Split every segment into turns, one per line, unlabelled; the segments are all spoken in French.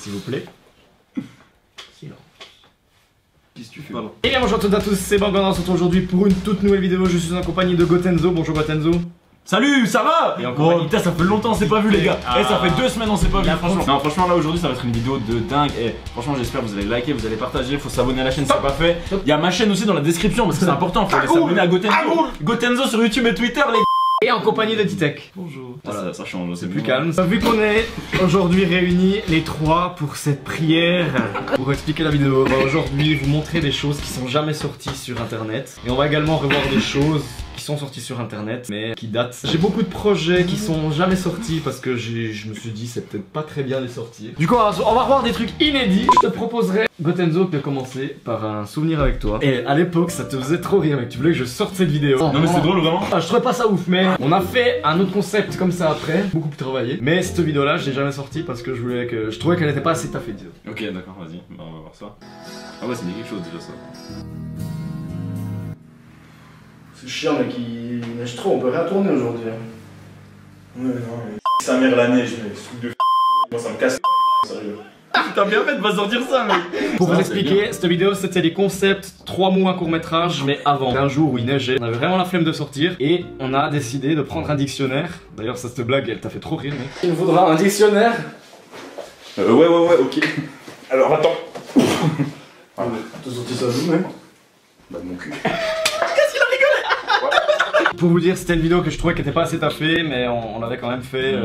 s'il vous plaît. Silence.
Qu'est-ce que tu fais? Pardon.
Et bien bonjour à toutes et à tous, c'est Bangan, on se retrouve aujourd'hui pour une toute nouvelle vidéo. Je suis en compagnie de Gotenzo. Bonjour Gotenzo.
Salut, ça va?
Et encore
putain, ça fait longtemps on s'est pas vu les gars.
Ah.
Ça fait 2 semaines on s'est pas vu
Là,
franchement. Non franchement là aujourd'hui ça va être une vidéo de dingue. Et franchement j'espère que vous allez liker, vous allez partager, faut s'abonner à la chaîne si c'est pas fait. Il y a ma chaîne aussi dans la description parce que c'est important, faut aller s'abonner à Gotenzo. Gotenzo sur YouTube et Twitter les gars.
Et en compagnie de Titek.
Bonjour.
Voilà.
Ça change,
C'est plus calme. Vu qu'on est aujourd'hui réunis les trois pour cette prière, pour expliquer la vidéo, on va aujourd'hui vous montrer des choses qui sont jamais sorties sur internet. Et on va également revoir des choses qui sont sorties sur internet mais qui datent. J'ai beaucoup de projets qui sont jamais sortis parce que je me suis dit c'est peut-être pas très bien de les sortir. Du coup on va revoir des trucs inédits. Je te proposerais, Gotenzo, de commencer par un souvenir avec toi. Et à l'époque ça te faisait trop rire mec, tu voulais que je sorte cette vidéo.
Non mais c'est drôle vraiment.
Je trouvais pas ça ouf mais on a fait un autre concept comme ça après, beaucoup plus travaillé. Mais cette vidéo là je l'ai jamais sortie parce que je trouvais qu'elle était pas assez taffée disons.
Ok d'accord vas-y, bah, on va voir ça. Ah ouais c'est quelque chose déjà ça.
C'est chiant mec, il neige trop, on peut rien tourner aujourd'hui.
Ouais, non, mais sa mère la neige, mais ce truc de moi ça me casse sérieux.
T'as bien fait de pas sortir ça mec.
Pour vous expliquer, cette vidéo c'était des concepts 3 mots un court métrage mais avant. Un jour où il neigeait, on avait vraiment la flemme de sortir et on a décidé de prendre un dictionnaire. D'ailleurs ça cette blague elle t'a fait trop rire mec. Il nous faudra un dictionnaire.
Ouais, ok. Alors attends.
Ah mais t'as sorti ça d'où même?
Bah de mon cul.
Pour vous dire, c'était une vidéo que je trouvais qui était pas assez taffée, mais on avait quand même fait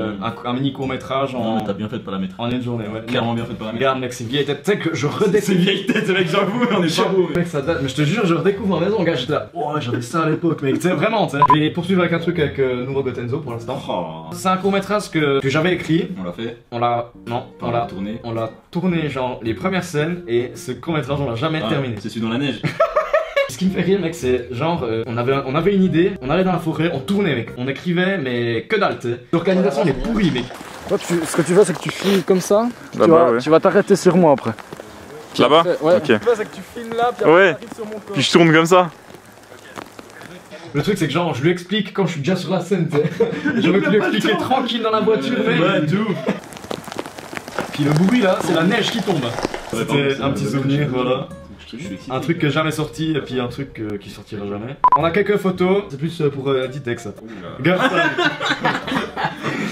un mini court métrage en.
Non mais t'as bien fait de pas la mettre.
En une journée, ouais.
Clairement bien fait de pas la mettre.
Regarde mec, c'est vieille tête. Tu sais que je redécouvre.
C'est vieille tête mec, j'avoue, on est pas beau.
Mec, ça date, mais je te jure, je redécouvre ma maison, gars. J'étais là, oh, j'avais ça à l'époque, mec. Tu sais, vraiment, tu sais. Je vais poursuivre avec un truc avec nouveau Gotenzo pour l'instant.
Oh.
C'est un court métrage que j'avais écrit.
On l'a fait.
On l'a. Non,
On l'a tourné.
On l'a tourné, genre, les premières scènes, et ce court métrage, on l'a jamais terminé.
C'est celui dans la neige.
Ce qui me fait rire mec c'est genre on avait une idée, on allait dans la forêt, on tournait mec, on écrivait mais que dalle tu sais. L'organisation elle est pourrie mec. Toi ce que tu fais c'est que tu filmes comme ça, tu vas t'arrêter sur moi après.
Là-bas?
Ouais,
ok.
Ce que tu fais c'est que tu filmes là puis après
Ouais.
t'arrives sur mon corps.
Puis je tourne comme ça.
Le truc c'est que genre je lui explique quand je suis déjà sur la scène tu sais. Je veux lui expliquer tranquille dans la voiture mec.
Ouais tout.
Puis le bruit là c'est la neige qui tombe. C'était un petit souvenir voilà. Un truc que jamais sorti et puis un truc qui sortira jamais. On a quelques photos, c'est plus pour Titek ça. Regarde ça.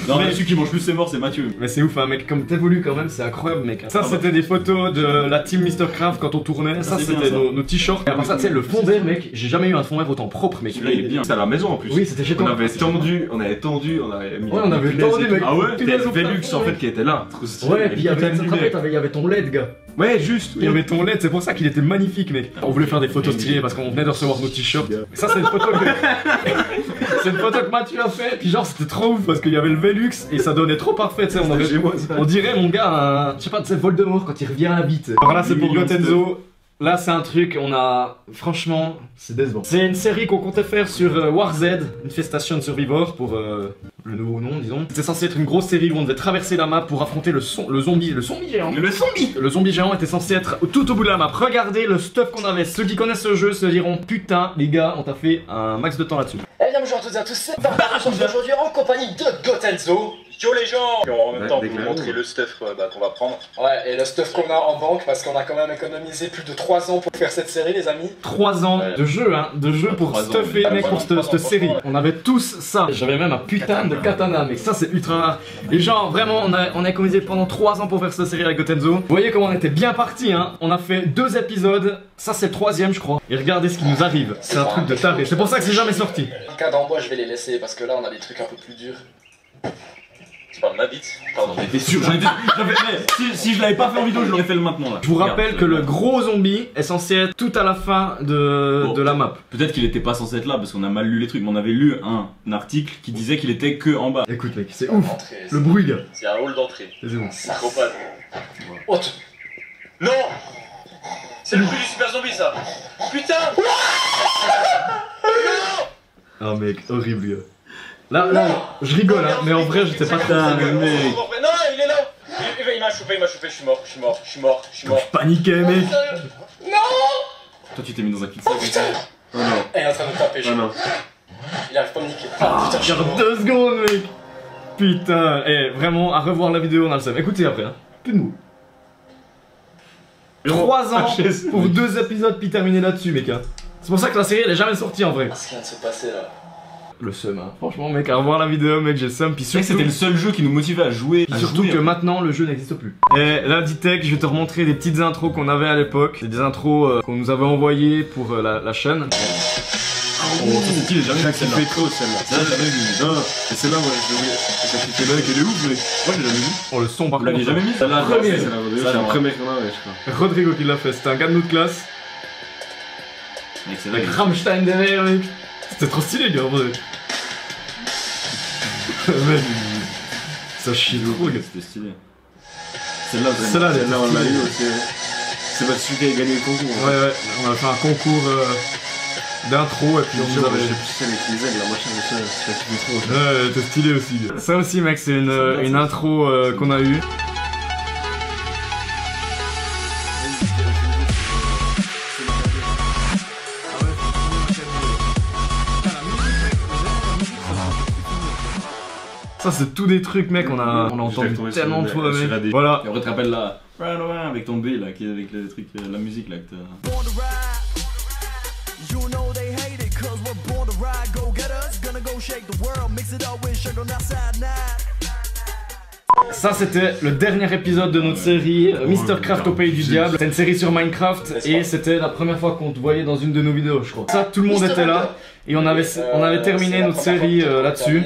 Non mais celui qui mange plus c'est mort c'est Mathieu.
Mais c'est ouf, un mec comme t'évolues quand même, c'est incroyable mec. Ça c'était des photos de la team Mr. Craft quand on tournait, ça c'était nos t-shirts. Et après ça tu sais le fond d'air mec, j'ai jamais eu un fond d'air autant propre mec.
Celui-là il est bien. C'est à la maison en plus.
Oui c'était chez toi.
On avait tendu, on avait mis.
Ouais on avait tendu mec.
Ah ouais.
Punaise,
C'était
au
Velux
plafond,
en fait
mec.
qui était là.
Ouais, puis il y avait ton LED gars.
Ouais juste.
Il y avait ton LED, c'est pour ça qu'il était magnifique mec. On voulait faire des photos stylées parce qu'on venait de recevoir nos t-shirts. Ça c'est une photo que... c'est une photo que Mathieu a fait. Puis genre c'était trop ouf parce qu'il y avait le Velux et ça donnait trop parfait tu sais. On dirait mon gars, je sais pas, tu sais Voldemort quand il revient à la vie. Alors là c'est pour Gotenzo. Là c'est un truc, on a... Franchement, c'est décevant. C'est une série qu'on comptait faire sur War Z, Infestation Survivor pour le nouveau nom disons. C'était censé être une grosse série où on devait traverser la map pour affronter le zombie géant. Le zombie géant était censé être tout au bout de la map. Regardez le stuff qu'on avait. Ceux qui connaissent ce jeu se diront putain les gars, on t'a fait un max de temps là-dessus.
Eh bien bonjour à toutes et à tous, c'est Barbara, nous sommes aujourd'hui en compagnie de Gotenzo.
Yo les gens! Et en même temps vous montrer le stuff qu'on va prendre.
Ouais, et le stuff qu'on a en banque, parce qu'on a quand même économisé plus de 3 ans pour faire cette série les amis.
3 ans de jeu hein, de jeu pour
3 ans,
stuffer
mais
mec pour cette série. On avait tous ça. J'avais même un putain de katana mec, ça c'est ultra rare. Et genre vraiment on a économisé pendant 3 ans pour faire cette série avec Gotenzo. Vous voyez comment on était bien parti hein. On a fait 2 épisodes, ça c'est le 3ème je crois. Et regardez ce qui nous arrive, c'est un truc de taré. C'est pour ça que c'est jamais sorti.
En cas d'envoi je vais les laisser parce que là on a des trucs un peu plus durs.
Tu parles de ma bite? Pardon.
T'es sûr, si je l'avais pas fait en vidéo, je l'aurais fait le maintenant là.
Je vous rappelle que le gros zombie est censé être tout à la fin de la map.
Peut-être qu'il était pas censé être là parce qu'on a mal lu les trucs, mais on avait lu un article qui disait qu'il était que en bas.
Écoute mec, c'est ouf. Le bruit gars.
C'est un hall d'entrée.
C'est bon.
Psychopathe.
Haute.
Non! C'est le bruit du super zombie ça! Putain!
Ah mec, horrible gars. Là, je rigole hein, mais en vrai j'étais pas très...
Non, il est là! Il m'a chopé, je suis mort.
Je paniquais mec.
Non!
Toi tu t'es mis dans un cul-de-sac.
Oh putain!
Oh non.
Elle est en train de taper,
Oh non.
il arrive pas à me niquer. Ah putain, je suis
Genre
mort.
2 secondes mec. Putain, vraiment à revoir la vidéo on a le seum. Écoutez après hein. Plus de mou. 3 ans pour 2 épisodes puis terminer là-dessus, mec. C'est pour ça que la série elle est jamais sortie en vrai.
Ce qui vient de se passer là.
Le seum, hein. Franchement, mec, à revoir la vidéo, mec, j'ai le seum. Puis surtout,
c'était le seul jeu qui nous motivait à jouer.
surtout que maintenant le jeu n'existe plus. Et là, Ditech, je vais te remontrer des petites intros qu'on avait à l'époque. C'est des intros qu'on nous avait envoyées pour la chaîne.
Oh, c'est qui, j'ai jamais vu celle-là.
trop celle-là.
Celle-là, j'ai jamais vu.
Non, et celle-là, moi, je l'ai vu. Mec, elle est ouf, mec. Moi, j'ai jamais vu.
Oh, le son par
Vous
contre.
l'aviez jamais mis celle-là?
C'est la première qu'on avait, je crois.
Rodrigo qui l'a fait, c'était un gars de notre classe.
Mec, c'est
Avec Rammstein derrière, mec. C'était trop stylé, gars, en vrai. Mec, ça chie trop, gars.
C'était stylé.
Celle-là, on l'a eu aussi. C'est pas celui qui a gagné le concours.
Ouais, ouais, on a fait un concours d'intro et puis on nous avait.
Je sais plus si elle utilisait la machin de ça, c'est qui fait trop.
Ouais, t'es stylé aussi. Ça aussi, mec, c'est une intro qu'on a eue. Ça c'est tous des trucs mec, on a entendu tellement de fois mec. Voilà.
Et on te rappelle là, avec ton B là, qui est avec le truc, la musique là que t'as.
Ça c'était le dernier épisode de notre série Mr Craft au pays du diable. C'est une série sur Minecraft et c'était la première fois qu'on te voyait dans une de nos vidéos je crois. Ça tout le monde était là et on avait terminé notre série là-dessus.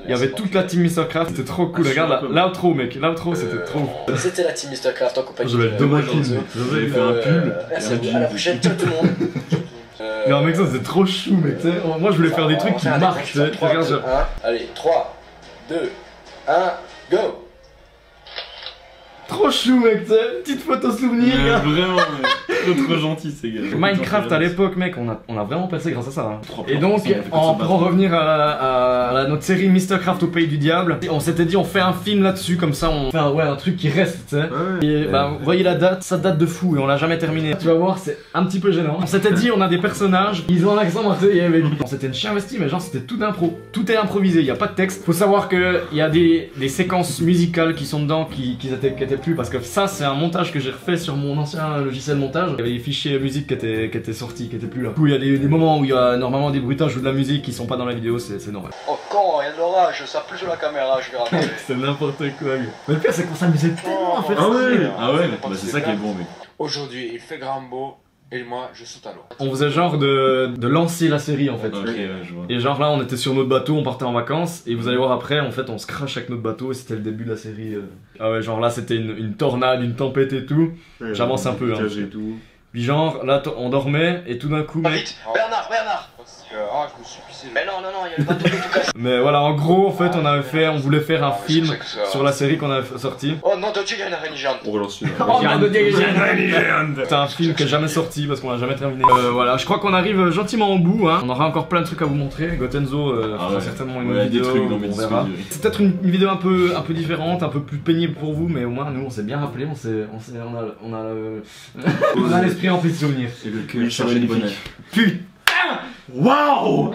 Il y avait toute la team Mr Craft, c'était trop cool. Regarde l'outro mec, l'outro c'était trop.
C'était la team Mr Craft en compagnie
de
J'avais fait un pull.
Merci à la prochaine, ciao tout le monde.
Non mec ça c'est trop chou mec, moi je voulais faire des trucs qui marchent. Regarde.
Allez 3, 2, 1, go.
Trop chou mec, petite photo souvenir.
Vraiment, trop gentil ces gars.
Minecraft à l'époque mec, on a vraiment percé grâce à ça. Hein. Et donc pour en revenir à notre série Mr Craft au pays du diable, on s'était dit on fait un film là-dessus comme ça on fait un truc qui reste tu sais. Et bah vous voyez la date, ça date de fou et on l'a jamais terminé. Tu vas voir c'est un petit peu gênant. On s'était dit on a des personnages, ils ont un accent marseillais mec. On s'était une chien investi mais genre c'était tout d'impro. Tout est improvisé, il y a pas de texte. Faut savoir que il y a des séquences musicales qui sont dedans qui étaient plus parce que ça c'est un montage que j'ai refait sur mon ancien logiciel de montage. Il y avait des fichiers musique qui étaient sortis, qui étaient plus là. Du coup il y a des moments où il y a normalement des bruitages ou de la musique qui sont pas dans la vidéo, c'est normal.
Oh con, il y a de l'orage, ça plus sur la caméra, je vais rater.
C'est n'importe quoi. Mais le pire c'est qu'on s'amusait tellement à faire ça.
Ah ouais, bah c'est ça qui est bon mec.
Aujourd'hui il fait grand beau et moi je saute à l'eau.
On faisait genre de lancer la série en fait.
Ok ouais je vois.
Et genre là on était sur notre bateau, on partait en vacances et vous allez voir après en fait on se crache avec notre bateau et c'était le début de la série. Ah ouais genre là c'était une tornade, une tempête et tout. J'avance un peu hein. Puis genre là on dormait et tout d'un coup mec...
Vite, Bernard.
Ah je me suis pissé.
Mais non, il y a le bateau qui est tout cassé.
Mais voilà en gros en fait on voulait faire un film sur la série qu'on avait sorti.
Oh non, Dieu, il y a une araignée géante.
On relance celui-là.
Oh non, c'était un film qui est jamais sorti parce qu'on l'a jamais terminé. Voilà, je crois qu'on arrive gentiment au bout. Hein. On aura encore plein de trucs à vous montrer. Gotenzo fera certainement une vidéo. On verra. C'est peut-être une vidéo un peu différente, un peu plus pénible pour vous, mais au moins nous on s'est bien rappelé. On a l'esprit rempli de souvenirs.
Et le cul chargé de bonheur.
Putain. Waouh.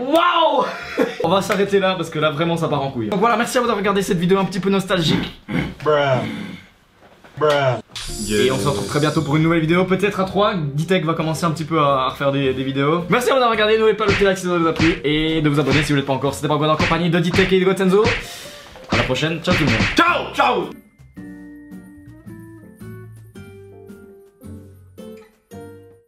On va s'arrêter là parce que là vraiment ça part en couille. Donc voilà, merci à vous d'avoir regardé cette vidéo un petit peu nostalgique. Et on se retrouve très bientôt pour une nouvelle vidéo, peut-être à 3. Ditech va commencer un petit peu à refaire des vidéos. Merci à vous d'avoir regardé, n'oubliez pas de like si ça vous a plu et de vous abonner si vous l'êtes pas encore. C'était pas en compagnie de Ditech et de Gotenzo. À la prochaine, ciao tout le monde. Ciao.